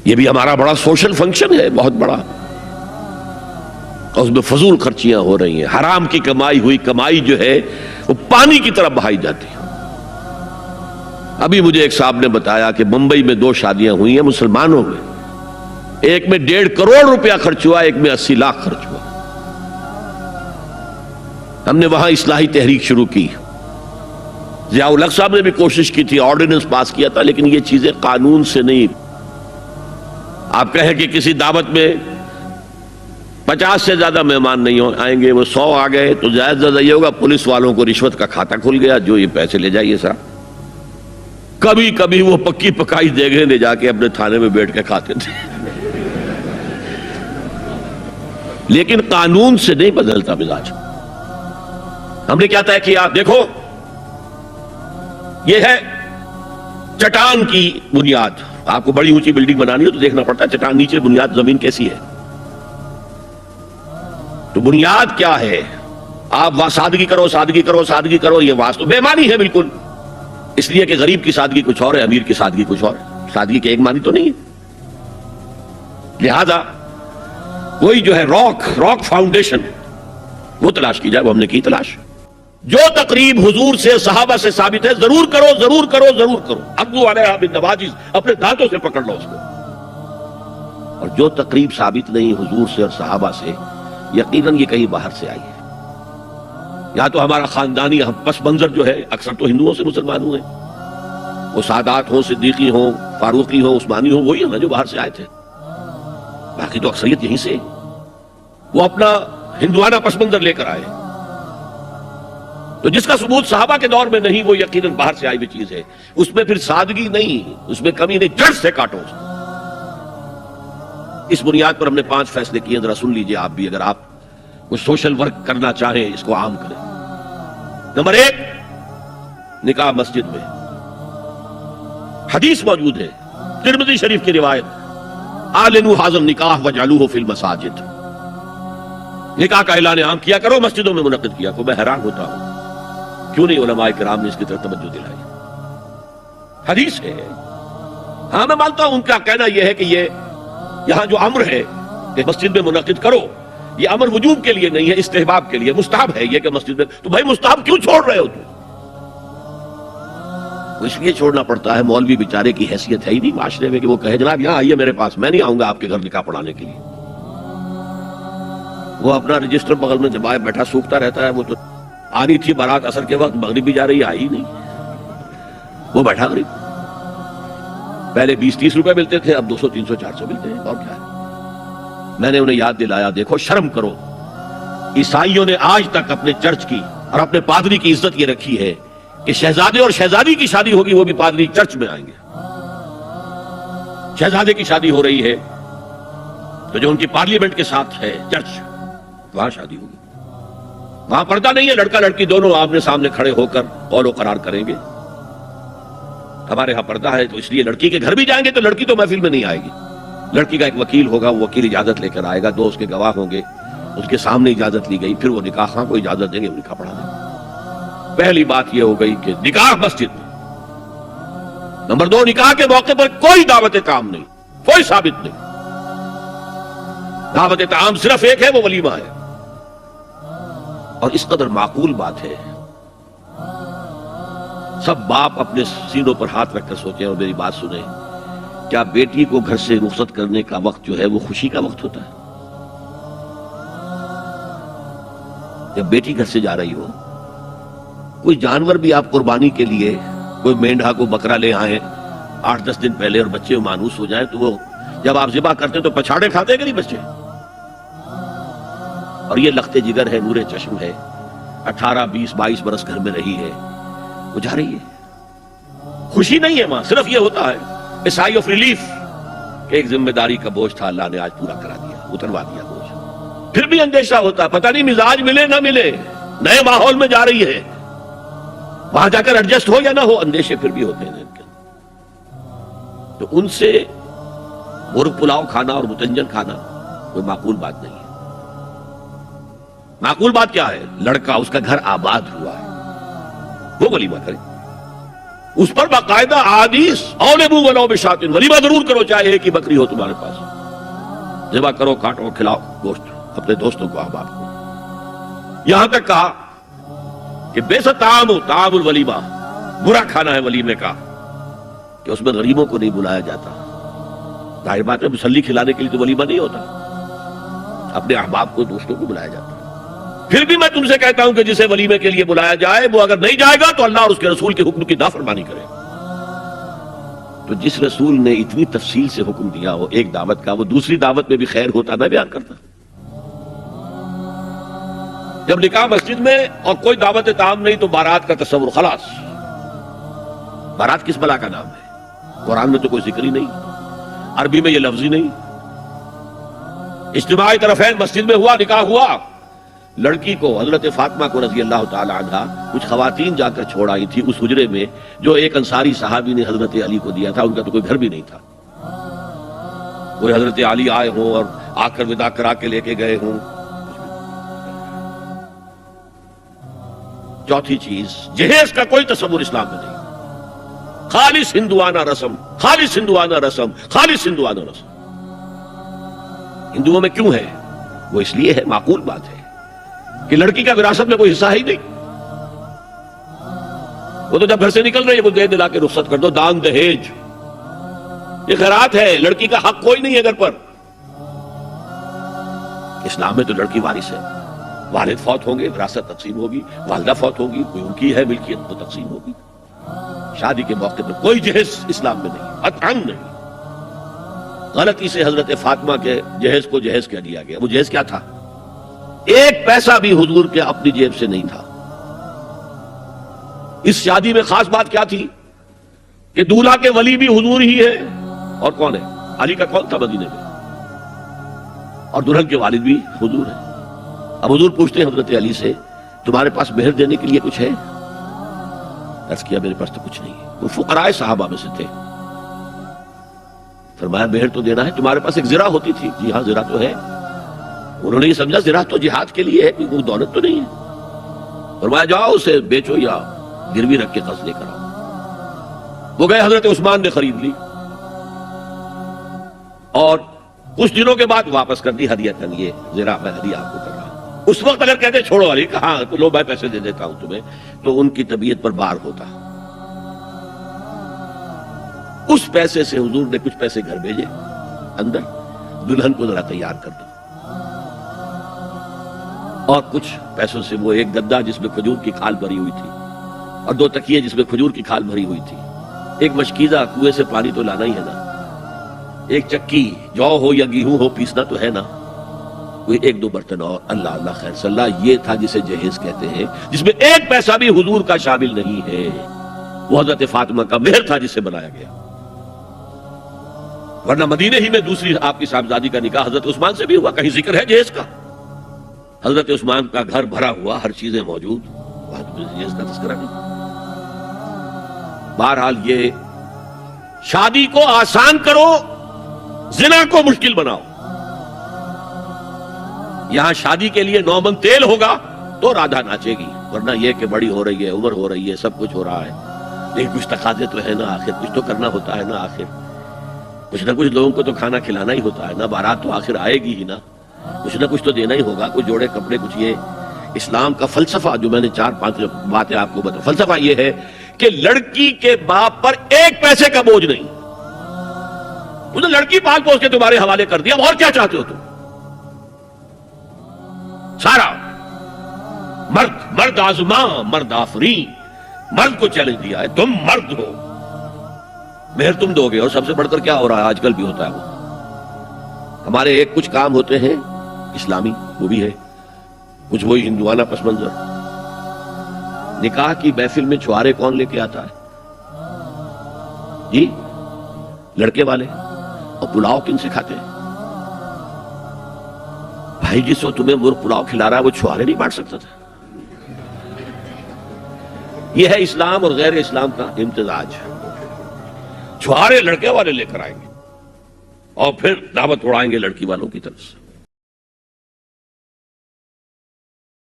یہ بھی ہمارا بڑا سوشل فنکشن ہے، بہت بڑا، اور اس میں فضول خرچیاں ہو رہی ہیں، حرام کی کمائی ہوئی کمائی جو ہے وہ پانی کی طرح بہائی جاتی ہے۔ ابھی مجھے ایک صاحب نے بتایا کہ ممبئی میں 2 شادیاں ہوئی ہیں مسلمانوں میں، ایک میں 1.5 کروڑ روپیہ خرچ ہوا، ایک میں 80 لاکھ خرچ ہوا۔ ہم نے وہاں اصلاحی تحریک شروع کی، ضیاء الحق صاحب نے بھی کوشش کی تھی، آرڈیننس پاس کیا تھا، لیکن یہ چیزیں قانون سے نہیں۔ آپ کہیں کہ کسی دعوت میں 50 سے زیادہ مہمان نہیں آئیں گے، وہ 100 آ گئے تو زیادہ زیادہ یہ ہوگا پولیس والوں کو رشوت کا کھاتا کھل گیا، جو یہ پیسے لے جائیے صاحب۔ کبھی کبھی وہ پکی پکائی دیگیں لے جا کے اپنے تھانے میں بیٹھ کے کھاتے تھے، لیکن قانون سے نہیں بدلتا مزاج۔ ہم نے کیا طے کیا؟ دیکھو یہ ہے چٹان کی بنیاد۔ آپ کو بڑی اونچی بلڈنگ بنانی ہو تو دیکھنا پڑتا ہے چٹان نیچے بنیاد زمین کیسی ہے۔ تو بنیاد کیا ہے؟ آپ سادگی کرو، سادگی کرو، سادگی کرو، یہ واسطہ بے معنی ہے بالکل، اس لیے کہ غریب کی سادگی کچھ اور ہے، امیر کی سادگی کچھ اور ہے، سادگی کے ایک معنی تو نہیں ہے۔ لہذا کوئی جو ہے راک فاؤنڈیشن وہ تلاش کی جائے، وہ ہم نے کی تلاش۔ جو تقریب حضور سے صحابہ سے ثابت ہے ضرور کرو، ضرور کرو، ضرور کرو، عضوا علیہا بالنواجذ، اپنے دانتوں سے پکڑ لو اس کو۔ اور جو تقریب ثابت نہیں حضور سے اور صحابہ سے، یقیناً یہ کہیں باہر سے آئی ہے۔ یا تو ہمارا خاندانی پس منظر جو ہے اکثر تو ہندوؤں سے مسلمان ہوئے، وہ سادات ہوں، صدیقی ہوں، فاروقی ہوں، عثمانی ہوں، وہی ہے نا جو باہر سے آئے تھے، باقی تو اکثریت یہیں سے، وہ اپنا ہندوانہ پس منظر لے کر آئے۔ تو جس کا ثبوت صحابہ کے دور میں نہیں، وہ یقیناً باہر سے آئی ہوئی چیز ہے، اس میں پھر سادگی نہیں، اس میں کمی نہیں، جڑ سے کاٹو اس کو۔ اس بنیاد پر ہم نے 5 فیصلے کیے، ذرا سن لیجئے آپ بھی، اگر آپ کوئی سوشل ورک کرنا چاہیں اس کو عام کریں۔ نمبر 1، نکاح مسجد میں۔ حدیث موجود ہے ترمذی شریف کی روایت، اعلنوا ھذا النکاح واجعلوہ فی المساجد، نکاح کا اعلان عام کیا کرو، مسجدوں میں منعقد کیا کرو۔ میں حیران ہوتا ہوں کیوں نہیں علماء کرام نے اس کی طرف توجہ دلائی۔ حدیث ہے، ہاں میں مانتا ہوں ان کا کہنا یہ ہے کہ یہ یہاں جو امر ہے کہ مسجد میں منعقد کرو، یہ امر وجوب کے لیے نہیں ہے، استحباب کے لیے، مستحب ہے یہ کہ مسجد میں۔ تو بھائی مستحب کیوں چھوڑ رہے ہو تم؟ اس لیے چھوڑنا پڑتا ہے، مولوی بیچارے کی حیثیت ہے ہی نہیں معاشرے میں کہ وہ کہے جناب یہاں آئیے میرے پاس، میں نہیں آؤں گا آپ کے گھر نکاح پڑھانے کے لیے۔ وہ اپنا رجسٹر بغل میں دبائے بیٹھا سوکھتا رہتا ہے۔ وہ تو آنی تھی بارات عصر کے وقت، مغرب بھی جا رہی ہے، آئی نہیں، وہ بیٹھا غریب۔ پہلے 20-30 روپے ملتے تھے، اب 200 300 400 ملتے ہیں، اور کیا ہے۔ میں نے انہیں یاد دلایا دیکھو شرم کرو، عیسائیوں نے آج تک اپنے چرچ کی اور اپنے پادری کی عزت یہ رکھی ہے کہ شہزادے اور شہزادی کی شادی ہوگی وہ بھی پادری چرچ میں آئیں گے۔ شہزادے کی شادی ہو رہی ہے تو جو ان کی پارلیمنٹ کے ساتھ ہے چرچ، وہاں شادی ہوگی، وہاں پردہ نہیں ہے، لڑکا لڑکی دونوں آمنے سامنے کھڑے ہو کر قول و قرار کریں گے۔ ہمارے ہاں پردہ ہے تو اس لیے لڑکی کے گھر بھی جائیں گے تو لڑکی تو محفل میں نہیں آئے گی، لڑکی کا ایک وکیل ہوگا، وہ وکیل اجازت لے کر آئے گا، 2 اس کے گواہ ہوں گے، اس کے سامنے اجازت لی گئی، پھر وہ نکاح خواہ کو اجازت دیں گے، وہ نکاح پڑھا دیں گے۔ پہلی بات یہ ہو گئی کہ نکاح مسجد میں۔ نمبر 2، نکاح کے موقع پر کوئی دعوت کام نہیں، کوئی ثابت نہیں، دعوت طعام صرف ایک ہے، وہ ولیمہ ہے۔ اور اس قدر معقول بات ہے، سب باپ اپنے سینوں پر ہاتھ رکھ کر سوچیں اور میری بات سنیں، کیا بیٹی کو گھر سے رخصت کرنے کا وقت جو ہے وہ خوشی کا وقت ہوتا ہے؟ جب بیٹی گھر سے جا رہی ہو، کوئی جانور بھی آپ قربانی کے لیے، کوئی مینڈھا کو بکرا لے آئیں 8-10 دن پہلے اور بچے مانوس ہو جائیں تو وہ جب آپ ذبح کرتے تو پچھاڑے کھاتے ہیں کہ نہیں بچے؟ اور یہ لخت جگر ہے، نور چشم ہے، 18 20 22 برس گھر میں رہی ہے، وہ جا رہی ہے، خوشی نہیں ہے ماں، صرف یہ ہوتا ہے سائی آف ریلیف کہ ایک ذمہ داری کا بوجھ تھا، اللہ نے آج پورا کرا دیا، اتروا دیا بوجھ۔ پھر بھی اندیشہ ہوتا ہے، پتہ نہیں مزاج ملے نہ ملے، نئے ماحول میں جا رہی ہے، وہاں جا کر ایڈجسٹ ہو یا نہ ہو، اندیشے پھر بھی ہوتے ہیں۔ تو ان سے مرغ پلاؤ کھانا اور متنجن کھانا کوئی معقول بات نہیں ہے۔ معقول بات کیا ہے؟ لڑکا، اس کا گھر آباد ہوا ہے، وہ ولیمہ کرے، اس پر باقاعدہ احادیث اولبو ولو بشاتن، ولیمہ ضرور کرو چاہے ایک ہی بکری ہو تمہارے پاس، ذبح کرو، کاٹو، کھلاؤ گوشت اپنے دوستوں کو، احباب کو۔ یہاں تک کہا کہ بیسا طعام الولیمہ، برا کھانا ہے ولیمے کا کہ اس میں غریبوں کو نہیں بلایا جاتا۔ ظاہر بات ہے مسلی کھلانے کے لیے تو ولیمہ نہیں ہوتا، اپنے احباب کو، دوستوں کو بلایا جاتا۔ پھر بھی میں تم سے کہتا ہوں کہ جسے ولیمے کے لیے بلایا جائے وہ اگر نہیں جائے گا تو اللہ اور اس کے رسول کے حکم کی نافرمانی کرے۔ تو جس رسول نے اتنی تفصیل سے حکم دیا ہو ایک دعوت کا، وہ دوسری دعوت میں بھی خیر ہوتا نہ بیان کرتا؟ جب نکاح مسجد میں اور کوئی دعوت طعام نہیں تو بارات کا تصور، خلاص۔ بارات کس بلا کا نام ہے؟ قرآن میں تو کوئی ذکر ہی نہیں، عربی میں یہ لفظ ہی نہیں۔ اجتماعی طرفین مسجد میں ہوا، نکاح ہوا، لڑکی کو حضرت فاطمہ کو رضی اللہ تعالی عنہا کچھ خواتین جا کر چھوڑ آئی تھی اس حجرے میں جو ایک انصاری صحابی نے حضرت علی کو دیا تھا۔ ان کا تو کوئی گھر بھی نہیں تھا، کوئی حضرت علی آئے ہوں اور آ کر وداع کرا کے لے کے گئے ہوں۔ چوتھی چیز، جہیز کا کوئی تصور اسلام میں نہیں، خالص ہندوانہ رسم، خالص ہندوانہ رسم، خالص ہندوانہ رسم۔ ہندوؤں میں کیوں ہے؟ وہ اس لیے ہے، معقول بات ہے کہ لڑکی کا وراثت میں کوئی حصہ ہی نہیں، وہ تو جب گھر سے نکل رہی ہے وہ دے دلا کے رخصت کر دو، دان دہیج، یہ خیرات ہے، لڑکی کا حق کوئی نہیں ہے گھر پر۔ اسلام میں تو لڑکی وارث ہے، والد فوت ہوں گے وراثت تقسیم ہوگی، والدہ فوت ہوگی کوئی ان کی ہے ملکیت تو تقسیم ہوگی۔ شادی کے موقع پر کوئی جہیز اسلام میں نہیں، قطعاً نہیں۔ غلطی سے حضرت فاطمہ کے جہیز کو جہیز کہہ دیا گیا، وہ جہیز کیا تھا؟ ایک پیسہ بھی حضور کے اپنی جیب سے نہیں تھا۔ اس شادی میں خاص بات کیا تھی کہ دولہا کے ولی بھی حضور ہی ہے، اور کون ہے؟ علی کا کون تھا مدینے میں، اور دلہن کے والد بھی حضور ہے۔ اب حضور پوچھتے ہیں حضرت علی سے تمہارے پاس مہر دینے کے لیے کچھ ہے؟ عرض کیا میرے پاس تو کچھ نہیں ہے۔ وہ فقراء صحابہ میں سے تھے، فرمایا مہر تو دینا ہے، تمہارے پاس ایک زرہ ہوتی تھی؟ جی ہاں زرہ تو ہے۔ انہوں نے یہ سمجھا زرہ تو جہاد کے لیے ہے، کوئی دولت تو نہیں ہے۔ فرمایا جاؤ اسے بیچو یا گروی رکھ کے قرض لے کر آؤ۔ وہ گئے، حضرت عثمان نے خرید لی اور کچھ دنوں کے بعد واپس کر دی ہدیۃً، یہ زرہ میں ہدیہ آپ کو کر رہا ہوں۔ اس وقت اگر کہتے چھوڑو علی، کہاں لو میں پیسے دے دیتا ہوں تمہیں، تو ان کی طبیعت پر بار ہوتا۔ اس پیسے سے حضور نے کچھ پیسے گھر بھیجے اندر، دلہن کو ذرا تیار کر دو، اور کچھ پیسوں سے وہ ایک گدا جس میں کھجور کی کھال بھری ہوئی تھی اور 2 تکیے جس میں کھجور کی کھال بھری ہوئی تھی، ایک مشکیزہ، کنویں سے پانی تو لانا ہی ہے نا، ایک چکی، جو ہو یا گیہوں ہو پیسنا تو ہے نا، کوئی 1-2 برتن اور، اللہ اللہ خیر صلی اللہ، یہ تھا جسے جہیز کہتے ہیں، جس میں ایک پیسہ بھی حضور کا شامل نہیں ہے۔ وہ حضرت فاطمہ کا مہر تھا جسے بنایا گیا، ورنہ مدینے ہی میں دوسری آپ کی صاحبزادی کا نکاح حضرت عثمان سے بھی ہوا، کہیں ذکر ہے جہیز کا؟ حضرت عثمان کا گھر بھرا ہوا، ہر چیزیں موجود، وہاں تو جہیز کا تذکرہ نہیں۔ بہرحال یہ شادی کو آسان کرو، زنا کو مشکل بناؤ۔ یہاں شادی کے لیے 9 من تیل ہوگا تو رادھا ناچے گی، ورنہ یہ کہ بڑی ہو رہی ہے، عمر ہو رہی ہے، سب کچھ ہو رہا ہے، لیکن کچھ تقاضے تو ہے نا، آخر کچھ تو کرنا ہوتا ہے نا، آخر کچھ نہ کچھ لوگوں کو تو کھانا کھلانا ہی ہوتا ہے نا، بارات تو آخر آئے گی ہی نا، کچھ نہ کچھ تو دینا ہی ہوگا، کچھ جوڑے کپڑے، کچھ۔ یہ اسلام کا فلسفہ جو میں نے 4-5 باتیں آپ کو بتا، فلسفہ یہ ہے کہ لڑکی کے باپ پر ایک پیسے کا بوجھ نہیں، انہوں نے لڑکی پال پوس کے تمہارے حوالے کر دیا، اور کیا چاہتے ہو تم؟ سارا مرد آزماں، مرد آفرین، مرد کو چیلنج دیا ہے، تم مرد ہو، مہر تم دو گے، اور سب سے بڑھ کر کیا ہو رہا ہے آج کل بھی ہوتا ہے، وہ ہمارے ایک کچھ کام ہوتے ہیں اسلامی، وہ بھی ہے، کچھ وہی ہندوانہ پس منظر۔ نکاح کی محفل میں چھوارے کون لے کے آتا ہے؟ جی لڑکے والے، اور پلاؤ کن سے کھاتے ہیں؟ بھائی جس وقت تمہیں وہ پلاؤ کھلا رہا ہے وہ چھوارے نہیں بانٹ سکتا تھا؟ یہ ہے اسلام اور غیر اسلام کا امتزاج۔ چھوارے لڑکے والے لے کر آئیں گے اور پھر دعوت اڑائیں گے لڑکی والوں کی طرف سے۔